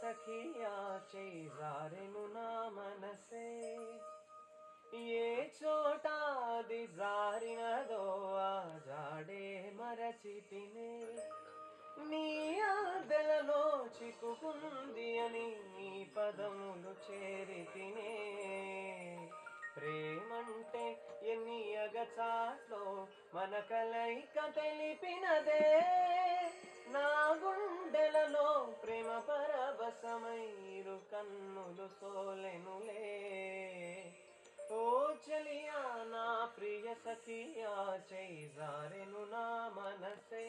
సఖియా చేజారెను నా మనసే ఏ చోటాది జారినదో ఆ జాడే మరచితినే నీ ఆదలలో చిక్కుకుంది అని నీ పదములు చేరితినే ప్రేమంటే ఎన్ని అగచాట్లో మన కలయిక తెలిపినదే నా గుండెలలో ప్రేమ పరవశమైరు కన్నులు సోలెనులే ఓ చలియా నా ప్రియ సఖియా చేజారెను నా మనసే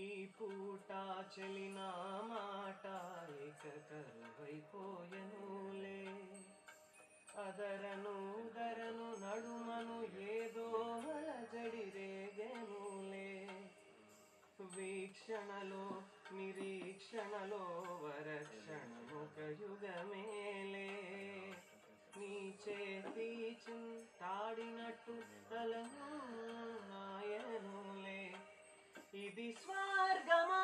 ఈ పూట చెలిన మాట ఏకకరువైపోయెనులే అదరను దరను నడుమను ఏదో అలజడి రేగెనులే వీక్షణలో నిరీక్షణలో వరక్షణముక యుగమేలే నీ చేతి చింతాడినట్టు తలను నాయనులే ఇది స్వర్గమా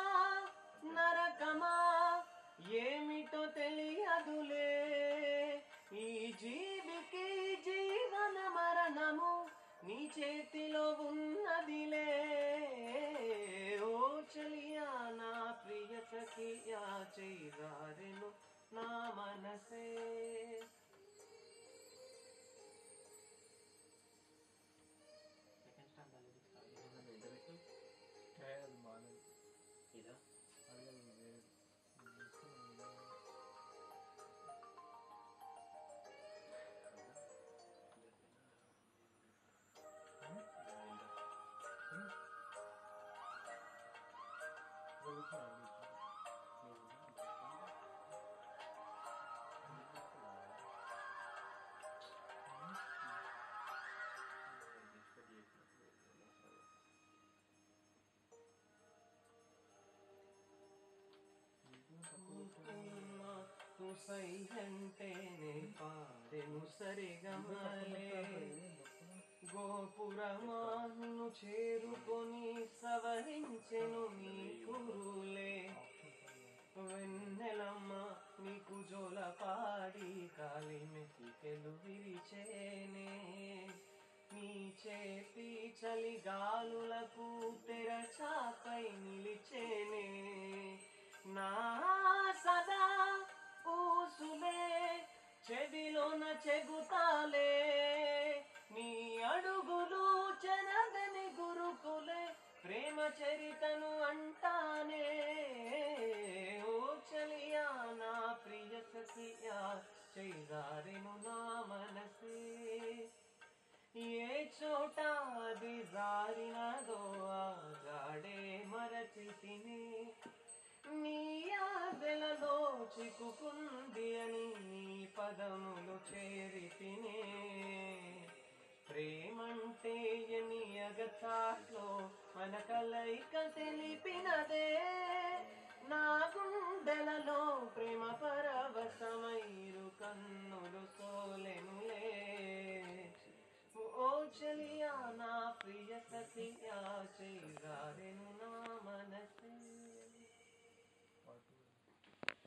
నరకమా ఏమిటో తెలియదులే ఈ జీవికి జీవన మరణము నీ చేతిలో ఉన్నదిలే ఓ చలియా నా ప్రియ సఖియా చేజారెను నా మనసే ఇదా సైలంటేనే పాడెను సరిగమలే గోపురమాను చేరుకొని సవరించెను నీ కురులే వెన్నెలమ్మ నీకు జోల పాడి కాలి మెతికెలు విరిచేనే నీ చేతి చలిగాలులకు తెరచాపై నిలిచేనే నా సదా ఊసులే చెవిలోన చెగుతాలే నీ అడుగులు చెరగని గురుకులే ప్రేమ చరితను అంటానే ఓ చలియా నా ప్రియ సఖియా చేజారెను నా మనసే ఏ చోట అది జారినదో ఆ జాడే మరచితినే నీ ఆదలలో చిక్కుకుంది అని నీ పదములు చేరితినే ప్రేమంటే ఎన్ని అగచాట్లో మన కలయిక తెలిపినదే నా గుండెలలో ప్రేమ పరవశమైరు కన్నులు సోలెనులే ఓ చలియా నా ప్రియ సఖియా చేజారెను నా మనసే